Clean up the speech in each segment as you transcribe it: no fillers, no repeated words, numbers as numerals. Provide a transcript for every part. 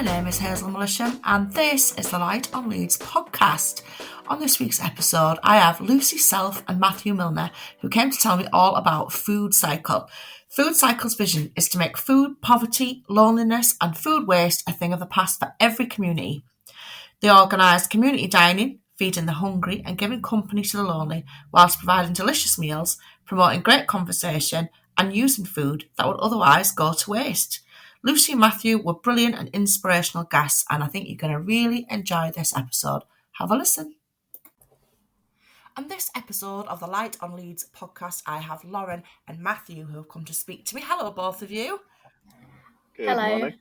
My name is Hazel Millisham and this is the Light on Leeds podcast. On this week's episode, I have Lucy Self and Mathew Milner, who came to tell me all about FoodCycle. FoodCycle's vision is to make food poverty, loneliness and food waste a thing of the past for every community. They organise community dining, feeding the hungry and giving company to the lonely, whilst providing delicious meals, promoting great conversation and using food that would otherwise go to waste. Lucy and Mathew were brilliant and inspirational guests, and I think you're going to really enjoy this episode. Have a listen. On this episode of the Light on Leeds podcast, I have Lauren and Mathew who have come to speak to me. Hello, both of you. Good morning.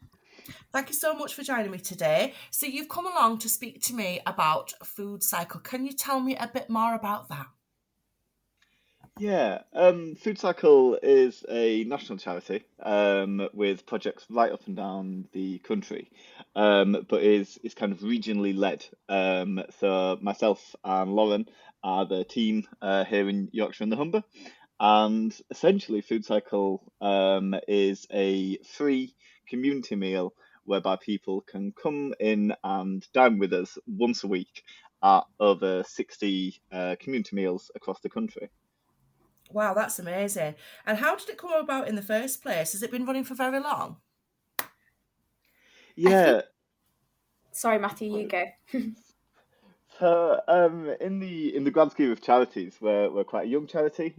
Thank you so much for joining me today. So you've come along to speak to me about FoodCycle. Can you tell me a bit more about that? Yeah, FoodCycle is a national charity with projects right up and down the country, but is kind of regionally led. So myself and Lauren are the team here in Yorkshire and the Humber, and essentially FoodCycle is a free community meal whereby people can come in and dine with us once a week at over 60 community meals across the country. Wow, that's amazing. And how did it come about in the first place? Has it been running for very long? Yeah. Sorry, Mathew, you go. So, in the grand scheme of charities, we're quite a young charity,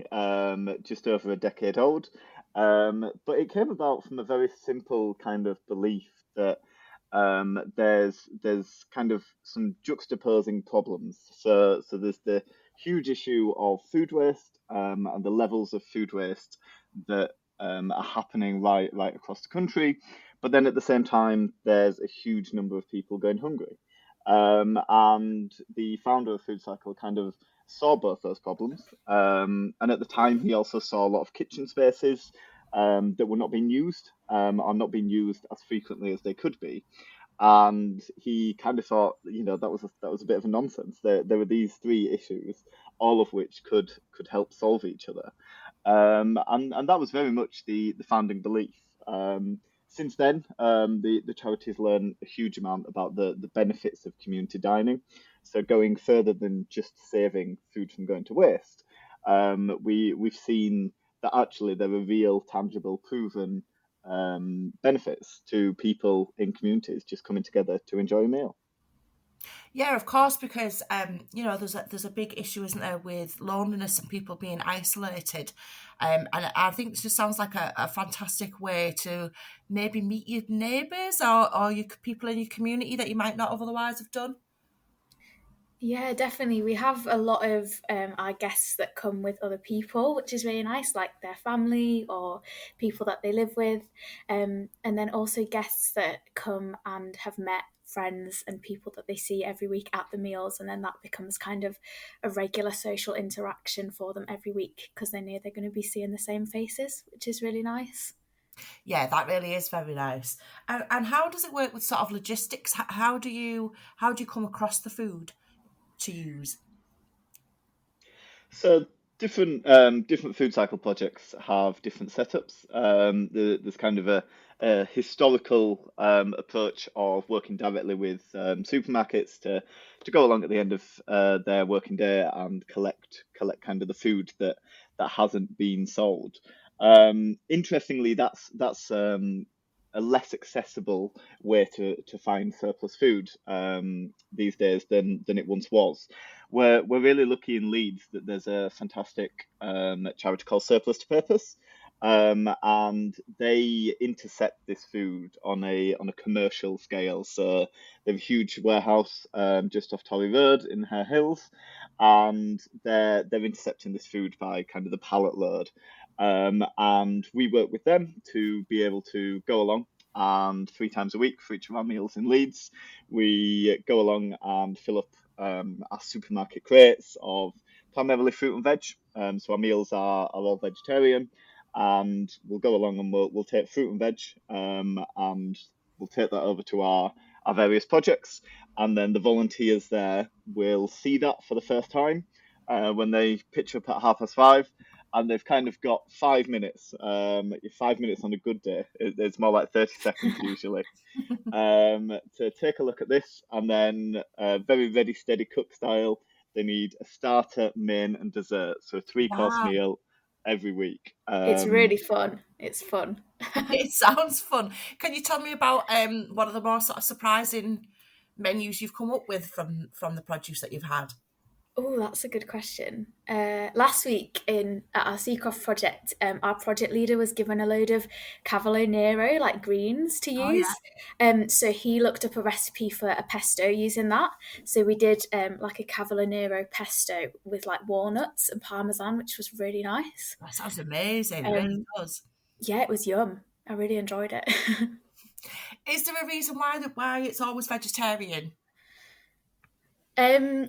just over a decade old. But it came about from a very simple kind of belief that there's kind of some juxtaposing problems. So there's the huge issue of food waste and the levels of food waste that are happening right across the country. But then at the same time, there's a huge number of people going hungry. And the founder of FoodCycle kind of saw both those problems. And at the time, he also saw a lot of kitchen spaces that were not being used or not being used as frequently as they could be. And he kind of thought, that was a bit of a nonsense. There were these three issues, all of which could help solve each other. And that was very much the founding belief. Since then, the charity has learned a huge amount about the benefits of community dining. So going further than just saving food from going to waste, we've seen that actually there are real, tangible, proven benefits to people in communities just coming together to enjoy a meal. Yeah, of course, because there's a big issue, isn't there, with loneliness and people being isolated, and I think this just sounds like a fantastic way to maybe meet your neighbours or your people in your community that you might not otherwise have done. Yeah, definitely. We have a lot of our guests that come with other people, which is really nice, like their family or people that they live with. And then also guests that come and have met friends and people that they see every week at the meals. And then that becomes kind of a regular social interaction for them every week because they know they're going to be seeing the same faces, which is really nice. Yeah, that really is very nice. And how does it work with sort of logistics? How do you come across the food to use? So different FoodCycle projects have different setups. There's kind of a historical approach of working directly with supermarkets to go along at the end of their working day and collect kind of the food that hasn't been sold. Interestingly, that's a less accessible way to find surplus food these days than it once was. We're really lucky in Leeds that there's a fantastic charity called Surplus to Purpose, and they intercept this food on a commercial scale. So they have a huge warehouse just off Torry Road in Hare Hills, and they're intercepting this food by kind of the pallet load. And we work with them to be able to go along, and 3 times a week for each of our meals in Leeds, we go along and fill up our supermarket crates of primarily fruit and veg. So our meals are all vegetarian, and we'll go along and we'll take fruit and veg, and we'll take that over to our various projects, and then the volunteers there will see that for the first time when they pitch up at 5:30. and they've kind of got 5 minutes. 5 minutes on a good day. It's more like 30 seconds usually. To take a look at this, and then very ready, steady cook style. They need a starter, main, and dessert. So a 3-course Wow. meal every week. It's really fun. It's fun. It sounds fun. Can you tell me about one of the more sort of surprising menus you've come up with from the produce that you've had? Oh, that's a good question. Last week at our Seacroft project, our project leader was given a load of Cavolo Nero, like greens, to Oh yeah. use. So he looked up a recipe for a pesto using that. So we did like a Cavolo Nero pesto with like walnuts and parmesan, which was really nice. That sounds amazing. It really does. Yeah, it was yum. I really enjoyed it. Is there a reason why it's always vegetarian? For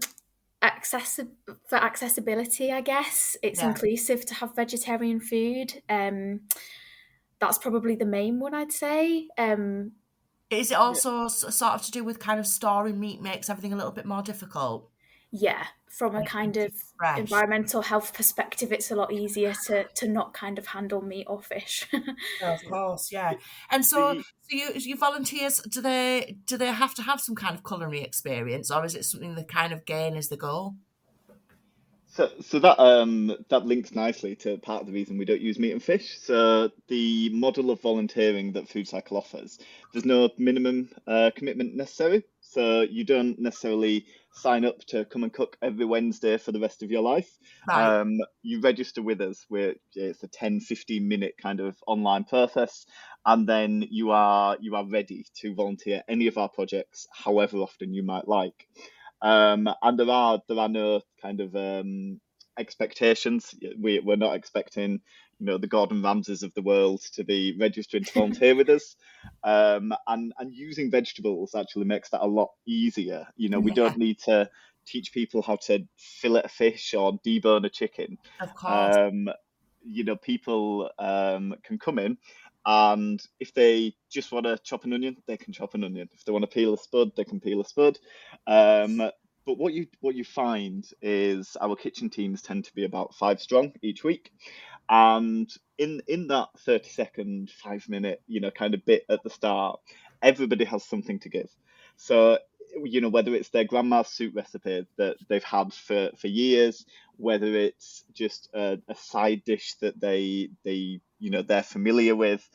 accessibility, I guess. It's Yeah. inclusive to have vegetarian food. That's probably the main one, I'd say. Is it also sort of to do with kind of storing meat makes everything a little bit more difficult? Yeah, from a And it kind keeps of it fresh. environmental health perspective, it's a lot easier to not kind of handle meat or fish. Of course, yeah. And so The you volunteers, do they have to have some kind of culinary experience, or is it something they kind of gain as they go? So that links nicely to part of the reason we don't use meat and fish. So the model of volunteering that FoodCycle offers, there's no minimum commitment necessary. So you don't necessarily sign up to come and cook every Wednesday for the rest of your life. Right. You register with us, where it's a 10-15 minute kind of online process, and then you are ready to volunteer any of our projects, however often you might like. And there are no kind of expectations. We're not expecting, the Gordon Ramsays of the world to be registering to volunteer with us. And using vegetables actually makes that a lot easier. We Yeah, don't need to teach people how to fillet a fish or debone a chicken. of course. People can come in, and if they just want to chop an onion, they can chop an onion. If they want to peel a spud, they can peel a spud. But what you find is our kitchen teams tend to be about 5 strong each week, and in that 30-second, 5 minute, kind of bit at the start, everybody has something to give. So whether it's their grandma's soup recipe that they've had for years, whether it's just a side dish that they're familiar with,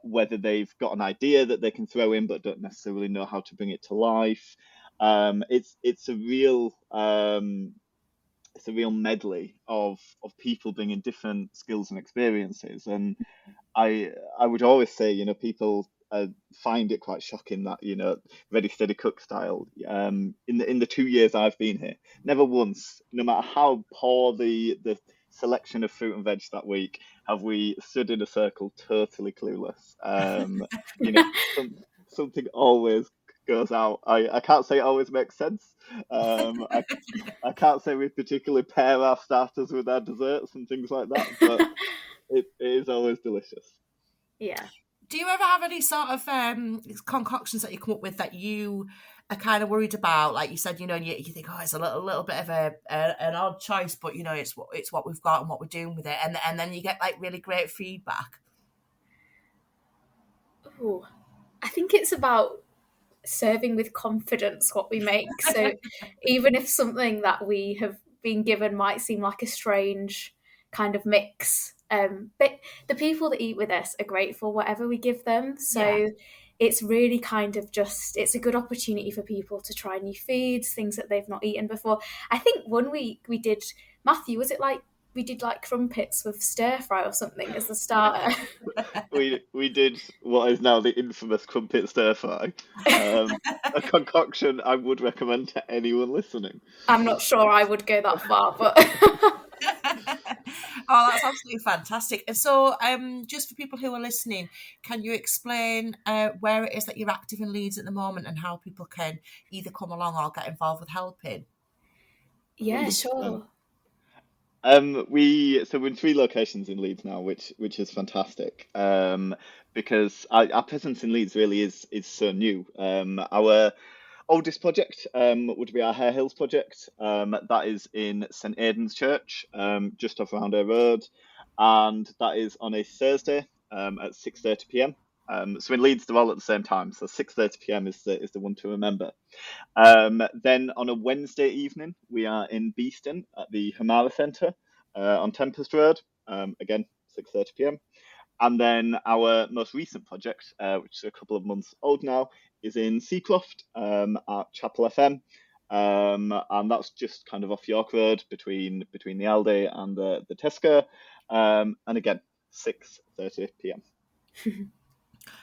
whether they've got an idea that they can throw in but don't necessarily know how to bring it to life. It's a real medley of people bringing different skills and experiences, and I would always say, people find it quite shocking that, ready steady cook style. In the 2 years I've been here, never once, no matter how poor the selection of fruit and veg that week, have we stood in a circle totally clueless. You know, something always goes out. I can't say it always makes sense. I can't say we particularly pair our starters with our desserts and things like that, but it is always delicious. Yeah. Do you ever have any sort of concoctions that you come up with that you are kind of worried about? Like you said, and you think, oh, it's a little bit of an odd choice, but it's what we've got and what we're doing with it, and then you get like really great feedback. Oh, I think it's about serving with confidence what we make. So even if something that we have been given might seem like a strange kind of mix, but the people that eat with us are grateful whatever we give them. So it's really kind of it's a good opportunity for people to try new foods, things that they've not eaten before. I think one week we did, Mathew, was it like we did like crumpets with stir fry or something as the starter? We did what is now the infamous crumpet stir fry, a concoction I would recommend to anyone listening. I'm not sure I would go that far, but Oh, that's absolutely fantastic. And so, just for people who are listening, can you explain where it is that you're active in Leeds at the moment and how people can either come along or get involved with helping? yeah, sure. We're in 3 locations in Leeds now, which is fantastic. Because our presence in Leeds really is so new. oldest project would be our Hare Hills project. That is in St Aidan's Church, just off Roundhay Road, and that is on a Thursday at 6:30 p.m. So in Leeds, they're all at the same time. So 6:30 p.m. is the one to remember. Then on a Wednesday evening, we are in Beeston at the Hamara Centre on Tempest Road. Again, 6:30 p.m. And then our most recent project, which is a couple of months old now, is in Seacroft at Chapel FM. And that's just kind of off York Road between the Aldi and the Tesco. And again, 6:30 p.m.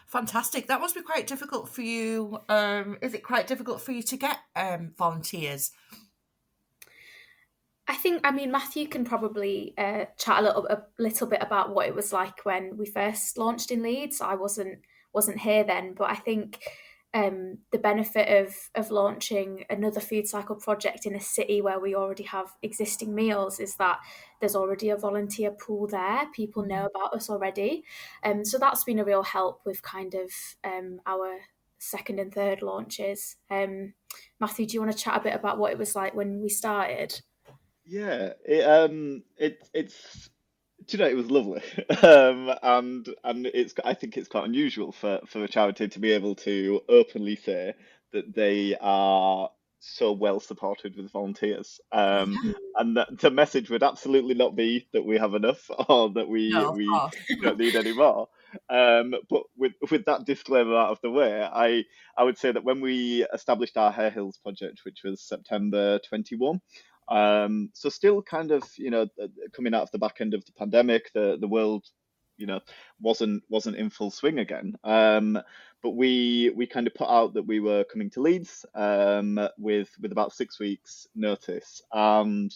Fantastic. That must be quite difficult for you. Is it quite difficult for you to get volunteers? I mean, Mathew can probably chat a little bit about what it was like when we first launched in Leeds. I wasn't here then, but I think the benefit of launching another FoodCycle project in a city where we already have existing meals is that there's already a volunteer pool there. People know about us already. So that's been a real help with kind of our second and third launches. Mathew, do you want to chat a bit about what it was like when we started? Yeah, it's do you know, it was lovely. And it's, I think it's quite unusual for a charity to be able to openly say that they are so well supported with volunteers. And that the message would absolutely not be that we have enough or that No, of we course. don't need any more. But with that disclaimer out of the way, I would say that when we established our Hare Hills project, which was September 21, so still kind of, coming out of the back end of the pandemic, the world, wasn't in full swing again. But we kind of put out that we were coming to Leeds with about 6 weeks notice, and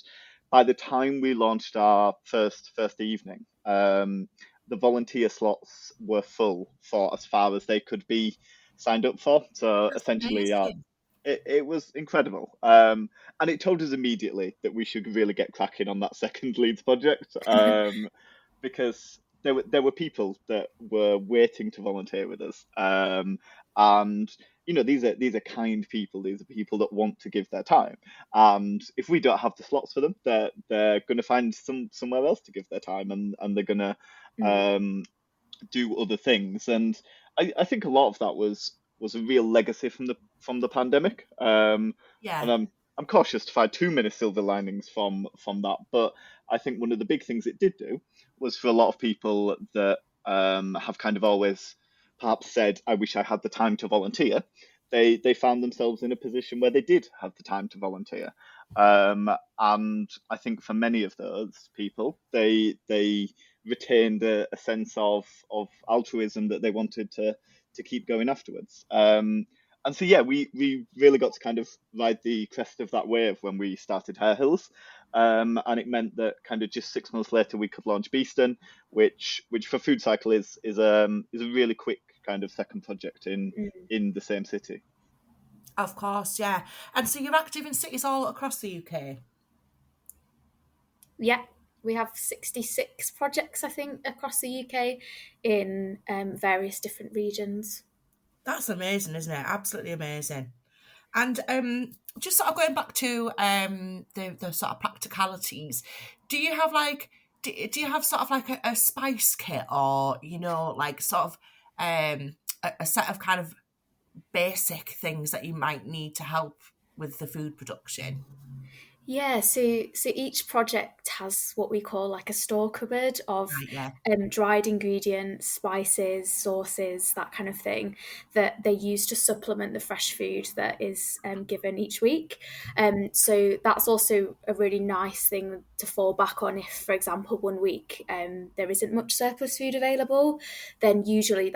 by the time we launched our first evening, the volunteer slots were full for as far as they could be signed up for. So That's essentially, amazing. it was incredible. And it told us immediately that we should really get cracking on that second Leeds project, because there were people that were waiting to volunteer with us. And these are kind people. These are people that want to give their time. And if we don't have the slots for them, they're going to find somewhere else to give their time, and they're going to do other things. And I think a lot of that was a real legacy from the pandemic. And Yeah. I'm cautious to find too many silver linings from that. But I think one of the big things it did do was for a lot of people that have kind of always perhaps said, I wish I had the time to volunteer. They found themselves in a position where they did have the time to volunteer. And I think for many of those people, they retained a sense of altruism that they wanted to keep going afterwards. And so yeah, we really got to kind of ride the crest of that wave when we started Hare Hills, and it meant that kind of just 6 months later we could launch Beeston, which for FoodCycle is a really quick kind of second project in the same city. Of course, yeah. And so you're active in cities all across the UK? Yeah, we have 66 projects, I think, across the UK in various different regions. That's amazing, isn't it? Absolutely amazing. And just sort of going back to the sort of practicalities, do you have do you have sort of like a spice kit, or like sort of a set of kind of basic things that you might need to help with the food production? Yeah, so each project has what we call like a store cupboard of Right, yeah. dried ingredients, spices, sauces, that kind of thing that they use to supplement the fresh food that is given each week. So that's also a really nice thing to fall back on if, for example, one week there isn't much surplus food available, then usually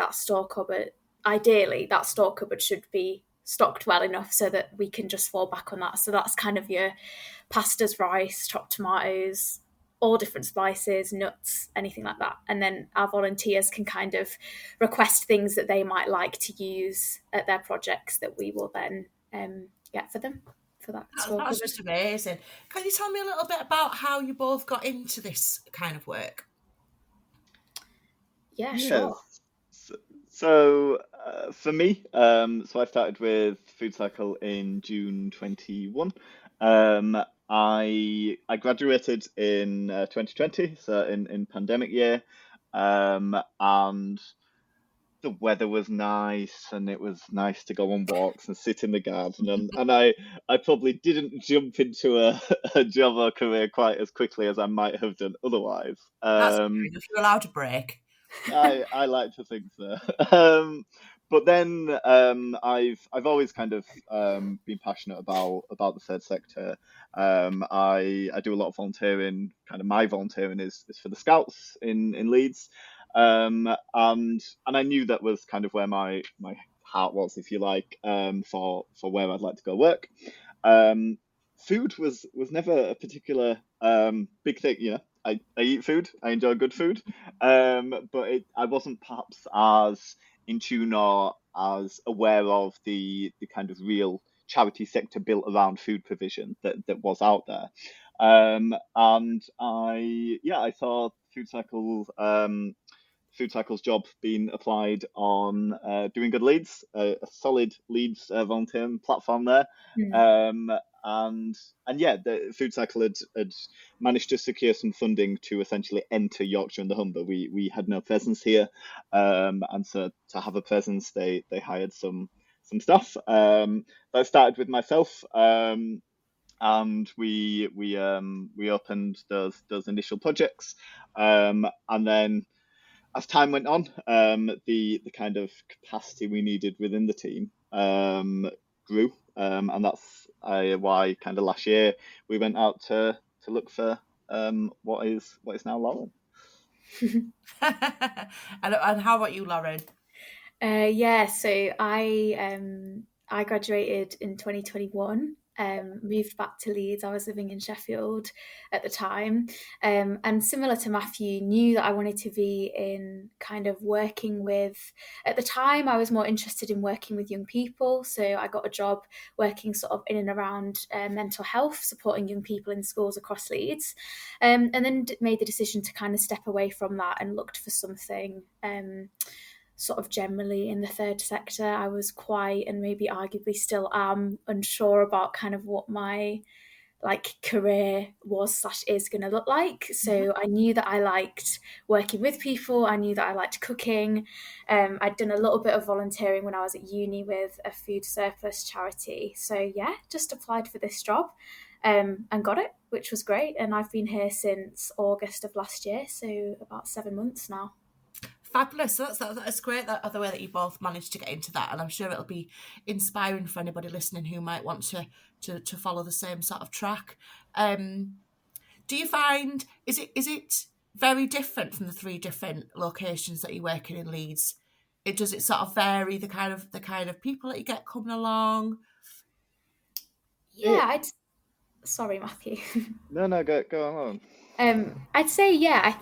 ideally that store cupboard should be stocked well enough so that we can just fall back on that. So that's kind of your pastas, rice, chopped tomatoes, all different spices, nuts, anything like that. And then our volunteers can kind of request things that they might like to use at their projects that we will then get for them for that. That's just amazing. Can you tell me a little bit about how you both got into this kind of work? Yeah, Yes. sure. So for me, so I started with FoodCycle in June 21. I graduated in 2020, so in pandemic year, and the weather was nice, and it was nice to go on walks and sit in the garden, and I probably didn't jump into a job or career quite as quickly as I might have done otherwise. That's fair enough. You're allowed a break. I like to think so. But then I've always kind of been passionate about the third sector. I do a lot of volunteering. Kind of my volunteering is for the Scouts in Leeds, and I knew that was kind of where my heart was, if you like, for where I'd like to go work. Um, Food was never a particular big thing. I eat food. I enjoy good food, but I wasn't perhaps as in tune or as aware of the kind of real charity sector built around food provision that was out there. And I saw FoodCycle's job being applied on Doing Good Leeds, a solid Leeds volunteering platform there. Mm. Um, and yeah, the FoodCycle had managed to secure some funding to essentially enter Yorkshire and the Humber. We had no presence here, and so to have a presence, they hired some staff. That started with myself. And we opened those initial projects, and then as time went on, the kind of capacity we needed within the team grew, and that's why kind of last year we went out to look for what is now Lauren. And how about you, Lauren? Yeah, so I graduated in 2021. Moved back to Leeds. I was living in Sheffield at the time, and similar to Matthew, knew that I wanted to be in kind of working with. At the time, I was more interested in working with young people, so I got a job working sort of in and around mental health, supporting young people in schools across Leeds, and then made the decision to kind of step away from that and looked for something. Sort of generally in the third sector. I was quite, and maybe arguably still am, unsure about kind of what my career was / is going to look like. So I knew that I liked working with people. I knew that I liked cooking. I'd done a little bit of volunteering when I was at uni with a food surplus charity. So yeah, just applied for this job and got it, which was great. And I've been here since August of last year, so about 7 months now. Fabulous. So that's great, that the way that you both managed to get into that, and I'm sure it'll be inspiring for anybody listening who might want to follow the same sort of track. Do you find is it very different from the 3 different locations that you work in Leeds? Does it sort of vary the kind of people that you get coming along? Yeah, sorry, Matthew. No, go on. I'd say, yeah,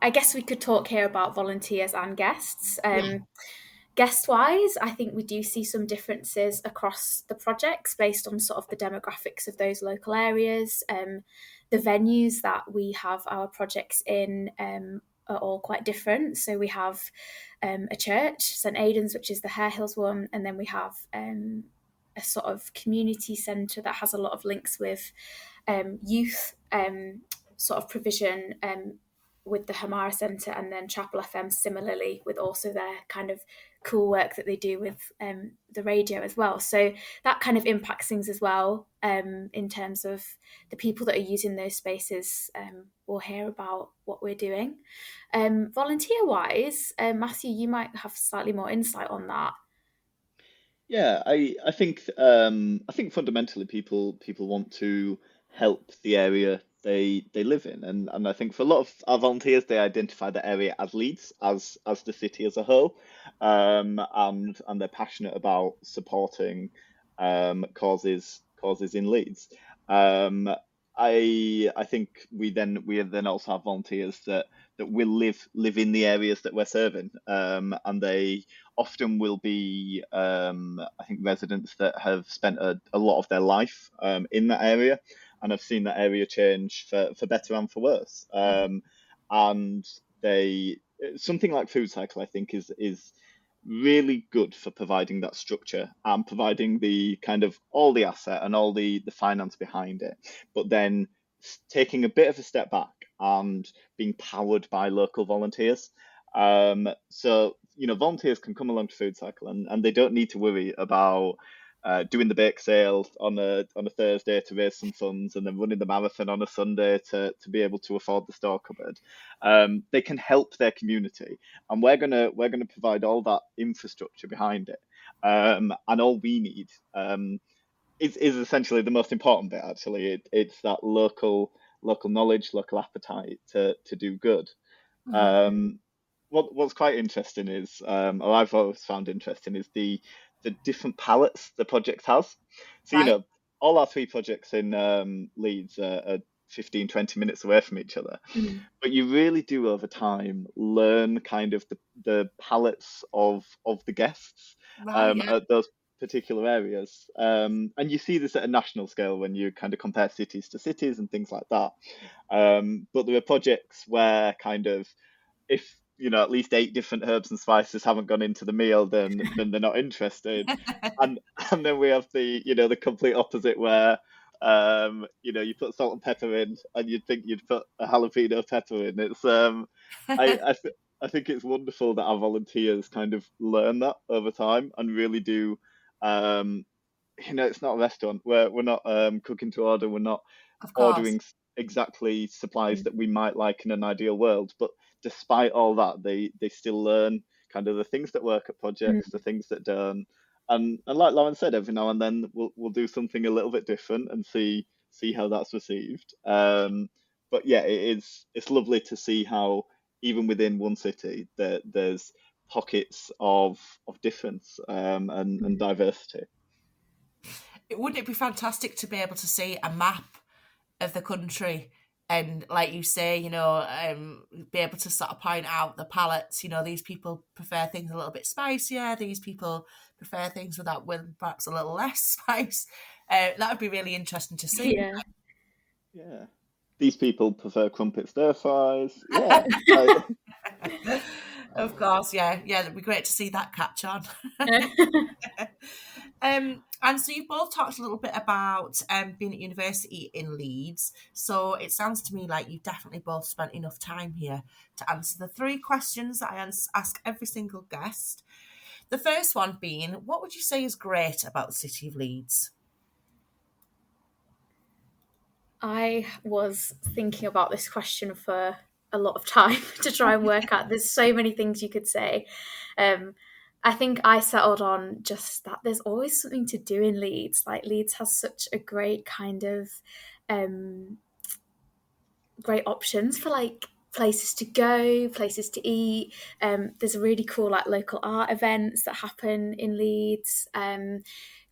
I guess we could talk here about volunteers and guests. Guest wise, I think we do see some differences across the projects based on sort of the demographics of those local areas. The venues that we have our projects in are all quite different. So we have a church, St Aidan's, which is the Hare Hills one, and then we have a sort of community centre that has a lot of links with youth sort of provision with the Hamara Centre, and then Chapel FM similarly with also their kind of cool work that they do with the radio as well. So that kind of impacts things as well in terms of the people that are using those spaces will hear about what we're doing. Volunteer-wise, Matthew, you might have slightly more insight on that. Yeah, I think fundamentally people want to help the area they live in, and I think for a lot of our volunteers they identify the area as Leeds, as the city as a whole, and they're passionate about supporting causes in Leeds. Um, I think we then also have volunteers that will live in the areas that we're serving, and they often will be, I think, residents that have spent a lot of their life in that area and have seen that area change for better and for worse. And they something like FoodCycle, I think, is really good for providing that structure and providing the kind of all the asset and all the finance behind it, but then taking a bit of a step back and being powered by local volunteers. So, volunteers can come along to FoodCycle and they don't need to worry about doing the bake sale on a Thursday to raise some funds and then running the marathon on a Sunday to be able to afford the store cupboard. They can help their community, and we're gonna provide all that infrastructure behind it. And all we need is essentially the most important bit. Actually, it's that local knowledge, local appetite to do good. Um, what's quite interesting is, or I've always found interesting, is the different palettes the project has. So, Right. all our three projects in Leeds are 15, 20 minutes away from each other. But you really do over time learn kind of the palettes of the guests Right. Yeah. at those particular areas. And you see this at a national scale when you kind of compare cities to cities and things like that. But there are projects where kind of if at least 8 different herbs and spices haven't gone into the meal, then they're not interested. And and then we have the complete opposite where you put salt and pepper in and you'd think you'd put a jalapeno pepper in. It's I think it's wonderful that our volunteers kind of learn that over time and really do. um it's not a restaurant. We're not cooking to order. We're not Of course. ordering exactly supplies that we might like in an ideal world. But despite all that, they still learn kind of the things that work at projects, the things that don't. And like Lauren said, every now and then we'll do something a little bit different and see how that's received. But yeah, it's lovely to see how even within one city there's pockets of difference and diversity. Wouldn't it be fantastic to be able to see a map of the country and, like you say, be able to sort of point out the palates? These people prefer things a little bit spicier. These people prefer things with perhaps a little less spice. That would be really interesting to see. Yeah. Yeah. These people prefer crumpet stir fries. Yeah. Of course, yeah, it'd be great to see that catch on. And so you both talked a little bit about being at university in Leeds. So it sounds to me like you've definitely both spent enough time here to answer the 3 questions that I ask every single guest. The first one being, what would you say is great about the city of Leeds? I was thinking about this question for a lot of time to try and work out. There's so many things you could say. I think I settled on just that there's always something to do in Leeds. Like, Leeds has such a great kind of great options for like places to go, places to eat. There's a really cool like local art events that happen in Leeds.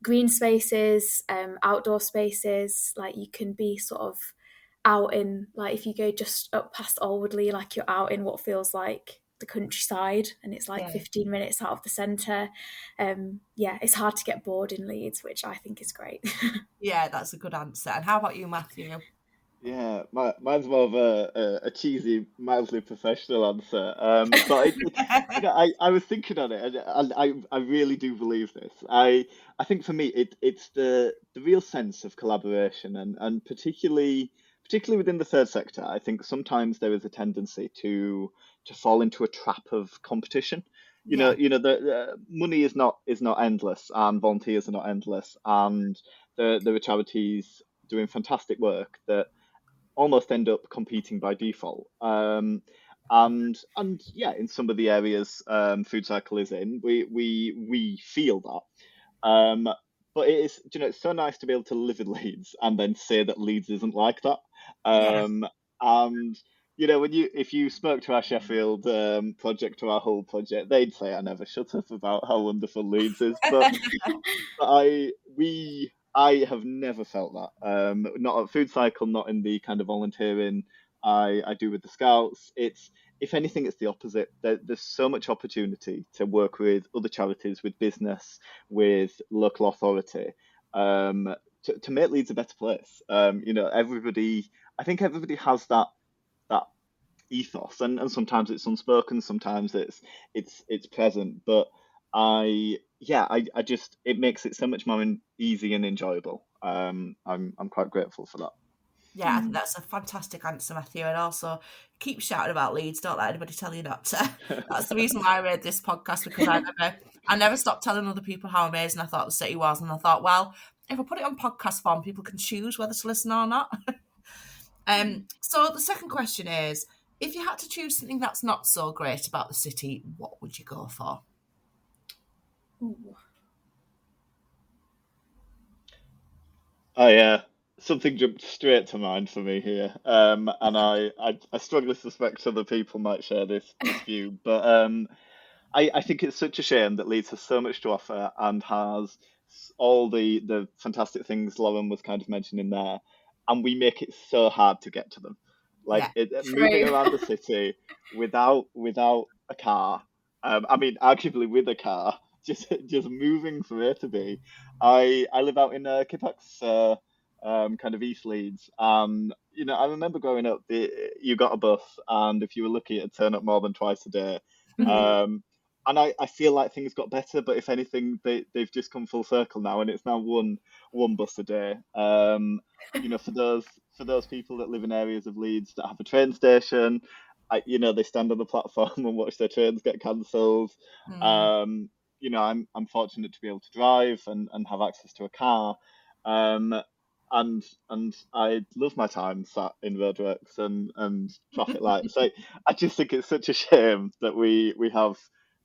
Green spaces, outdoor spaces. Like, you can be sort of out in, like, if you go just up past Alwoodley, like you're out in what feels like the countryside, and it's like 15 minutes out of the centre. It's hard to get bored in Leeds, which I think is great. Yeah, that's a good answer. And how about you, Matthew? Yeah, mine's more of a cheesy, mildly professional answer. But I was thinking on it, and I really do believe this. I think for me, it's the real sense of collaboration, and particularly within the third sector. I think sometimes there is a tendency to fall into a trap of competition. Yeah. The money is not endless, and volunteers are not endless, and there are charities doing fantastic work that almost end up competing by default. And yeah, in some of the areas FoodCycle is in, we feel that. But it's so nice to be able to live in Leeds and then say that Leeds isn't like that. Yeah. And if you spoke to our Sheffield project or our Hull project, they'd say I never shut up about how wonderful Leeds is. But I have never felt that. Not at FoodCycle, not in the kind of volunteering I do with the Scouts. If anything, it's the opposite. There's so much opportunity to work with other charities, with business, with local authority, to make Leeds a better place. I think everybody has that ethos, and sometimes it's unspoken, sometimes it's present, but I just it makes it so much more easy and enjoyable. I'm quite grateful for that. Yeah, I think that's a fantastic answer, Matthew. And also, keep shouting about Leeds. Don't let anybody tell you not to. That's the reason why I made this podcast, because I never stopped telling other people how amazing I thought the city was. And I thought, well, if I put it on podcast form, people can choose whether to listen or not. So the second question is, if you had to choose something that's not so great about the city, what would you go for? Ooh. Something jumped straight to mind for me here, and I strongly suspect other people might share this view, but I think it's such a shame that Leeds has so much to offer and has all the fantastic things Lauren was kind of mentioning there, and we make it so hard to get to them. Yeah, Moving True. around the city without a car. I mean, arguably with a car, just moving from A to B. I live out in Kippax, kind of East Leeds, and I remember growing up, you got a bus, and if you were lucky, it'd turn up more than twice a day. Um, and I feel like things got better, but if anything, they've just come full circle now, and it's now one bus a day. For those people that live in areas of Leeds that have a train station, they stand on the platform and watch their trains get cancelled. mm, Um, I'm fortunate to be able to drive and have access to a car. Um, and I love my time sat in roadworks and traffic lights. So I just think it's such a shame that we have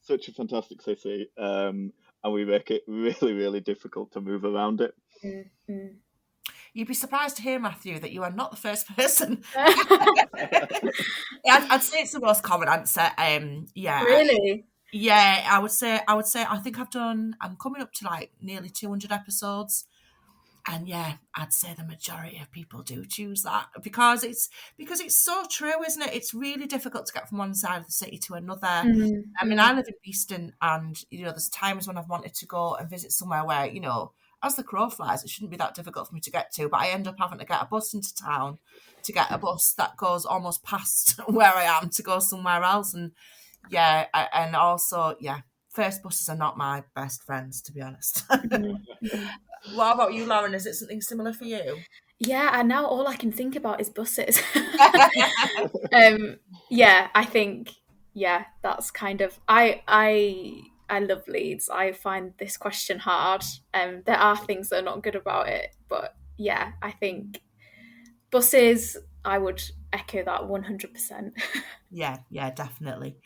such a fantastic city, and we make it really, really difficult to move around it. Mm. you'd be surprised to hear, Matthew, that you are not the first person. Mm. I'd say it's the most common answer. Really? Yeah, I would say I think I'm coming up to like nearly 200 episodes. And yeah, I'd say the majority of people do choose that because it's so true, isn't it? It's really difficult to get from one side of the city to another. I mean, Mm. I live in Easton, and there's times when I've wanted to go and visit somewhere where, as the crow flies, it shouldn't be that difficult for me to get to, but I end up having to get a bus into town to get a bus that goes almost past where I am to go somewhere else. And yeah, and also, yeah, first buses are not my best friends, to be honest. Mm. What about you, Lauren? Is it something similar for you? Yeah, and now all I can think about is buses. Yeah, I think that's kind of I love Leeds. I find this question hard. There are things that are not good about it, but yeah, I think buses. I would echo that 100%. Yeah, definitely.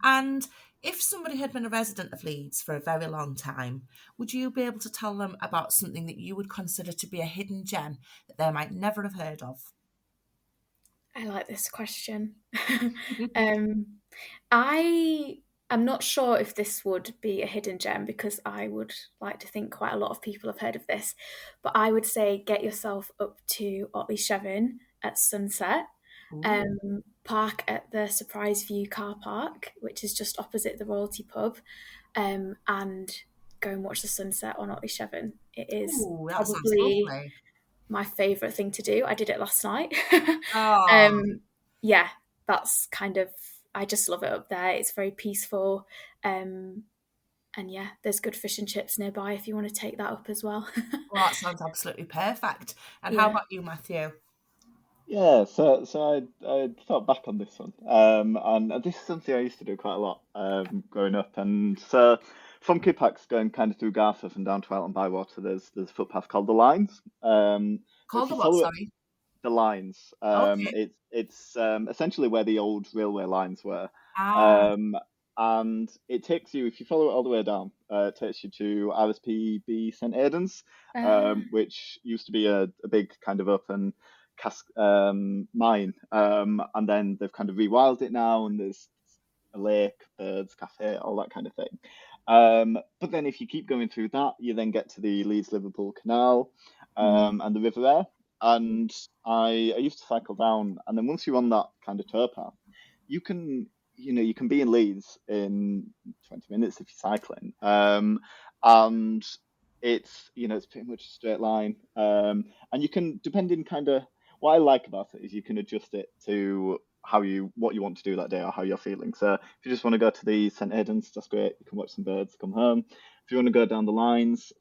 And if somebody had been a resident of Leeds for a very long time, would you be able to tell them about something that you would consider to be a hidden gem that they might never have heard of? I like this question. um, I am not sure if this would be a hidden gem because I would like to think quite a lot of people have heard of this, but I would say get yourself up to Otley Shevin at sunset. Ooh, Park at the Surprise View car park, which is just opposite the Royalty pub, and go and watch the sunset on Otley Shevin. It is ooh, that sounds probably lovely. my favourite thing to do. I did it last night. Oh, um, yeah, that's kind of, I just love it up there. It's very peaceful. Um, and yeah, there's good fish and chips nearby if you want to take that up as well. well, that sounds absolutely perfect. And how Yeah. about you, Matthew? Yeah, so I thought back on this one, and this is something I used to do quite a lot, growing up, and so from Kippax going kind of through Garforth and down to Out and Bywater, there's a footpath called the Lines. If Called you the what, follow it, sorry? the Lines, Okay. it's essentially where the old railway lines were, Ah, um, and it takes you, if you follow it all the way down, it takes you to RSPB St Aidan's, Uh, which used to be a big kind of open mine, and then they've kind of rewilded it now, and there's a lake, birds, cafe, all that kind of thing. But then if you keep going through that, you then get to the Leeds Liverpool Canal, mm, and the River Aire. And I used to cycle down, and then once you're on that kind of towpath, you can you can be in Leeds in 20 minutes if you're cycling. And it's pretty much a straight line. And you can, depending kind of, what I like about it is you can adjust it to what you want to do that day or how you're feeling. So if you just want to go to the St Aidan's, that's great. You can watch some birds, come home. If you want to go down the lines,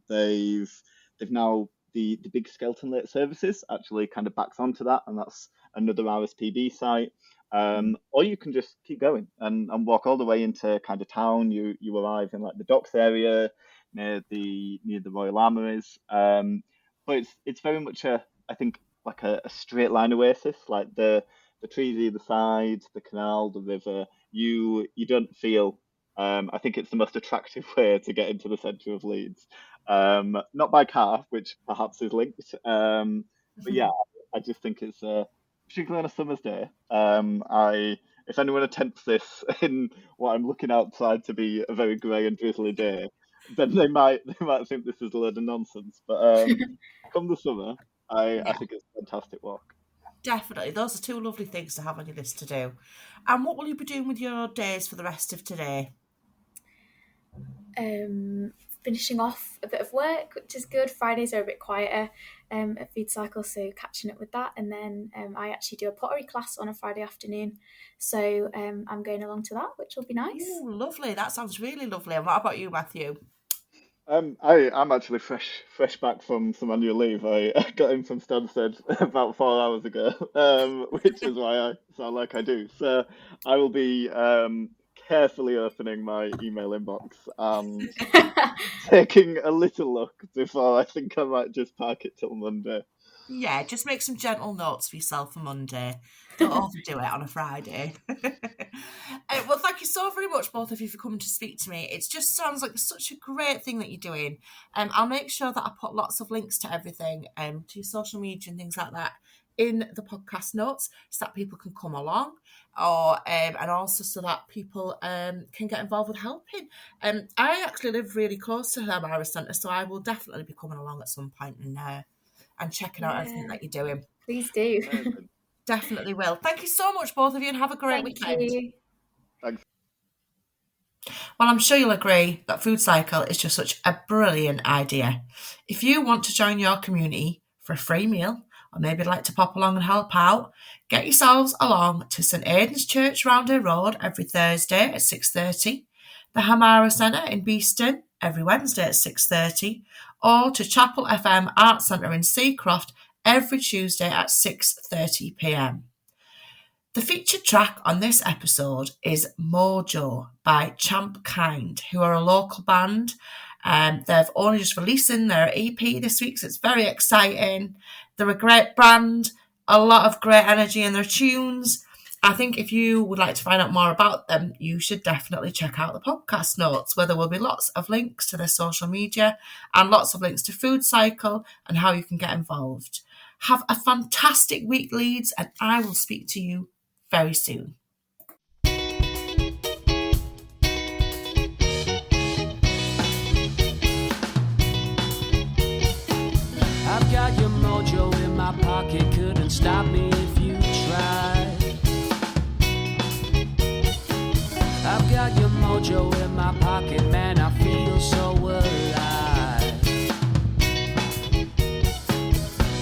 they've now the big Skelton Lake Services actually kind of backs onto that, and that's another RSPB site. Or you can just keep going and walk all the way into kind of town. You arrive in like the docks area near the Royal Armouries. But it's very much I think like a straight line oasis, like the trees either side, the canal, the river. You don't feel. I think it's the most attractive way to get into the centre of Leeds. Not by car, which perhaps is linked. But yeah, I just think it's particularly on a summer's day. If anyone attempts this in what I'm looking outside to be a very grey and drizzly day, then they might think this is a load of nonsense. But come the summer, I think it's a fantastic walk. Definitely. Those are two lovely things to have on your list to do. And what will you be doing with your days for the rest of today? Finishing off a bit of work, which is good. Fridays are a bit quieter at FoodCycle, so catching up with that. And then I actually do a pottery class on a Friday afternoon, so I'm going along to that, which will be nice. Ooh, lovely. That sounds really lovely. And what about you, Matthew? I'm actually fresh back from some annual leave. I got in from Stansted about 4 hours ago, which is why I sound like I do. So I will be carefully opening my email inbox and taking a little look before I think I might just park it till Monday. Yeah, just make some gentle notes for yourself for Monday. Don't overdo it on a Friday. Well, thank you so very much, both of you, for coming to speak to me. It just sounds like such a great thing that you're doing. I'll make sure that I put lots of links to everything, to your social media and things like that, in the podcast notes, so that people can come along, or and also so that people can get involved with helping. I actually live really close to the Amara Centre, so I will definitely be coming along at some point and checking out everything that you're doing. Please do. Definitely will. Thank you so much, both of you, and have a great weekend. You. Thanks. Well, I'm sure you'll agree that FoodCycle is just such a brilliant idea. If you want to join your community for a free meal, or maybe like to pop along and help out, get yourselves along to St Aidan's Church Roundhay Road every Thursday at 6:30, the Hamara Centre in Beeston every Wednesday at 6:30, or to Chapel FM Arts Centre in Seacroft every Tuesday at 6:30 p.m. The featured track on this episode is Mojo by Champ Kind, who are a local band. They've only just releasing their EP this week, so it's very exciting. They're a great brand, a lot of great energy in their tunes. I think if you would like to find out more about them, you should definitely check out the podcast notes, where there will be lots of links to their social media and lots of links to FoodCycle and how you can get involved. Have a fantastic week, Leeds, and I will speak to you very soon. I've got your mojo in my pocket, couldn't stop me if you tried. I've got your mojo in my pocket, man, I feel so alive.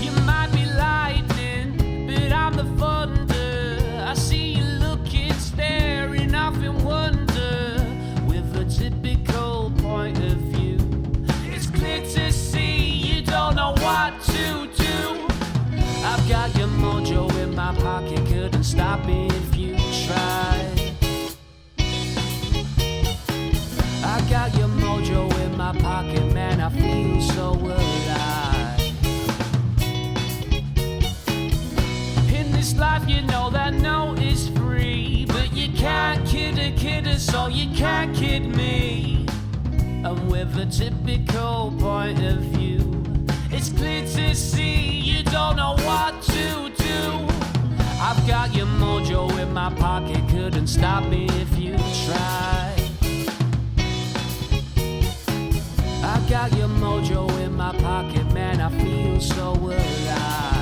You might be lightning, but I'm the thunder. I see you looking, staring off in wonder, with a typical point of view. It's clear to see you don't know what to do. I've got your mojo in my pocket, couldn't stop me if you tried. I got your mojo in my pocket, man, I feel so alive. In this life you know that no is free, but you can't kid a kidder, so you can't kid me. And with a typical point of view, it's clear to see you don't know what to do. I've got your mojo in my pocket, couldn't stop me if you tried. I got your mojo in my pocket, man, I feel so alive.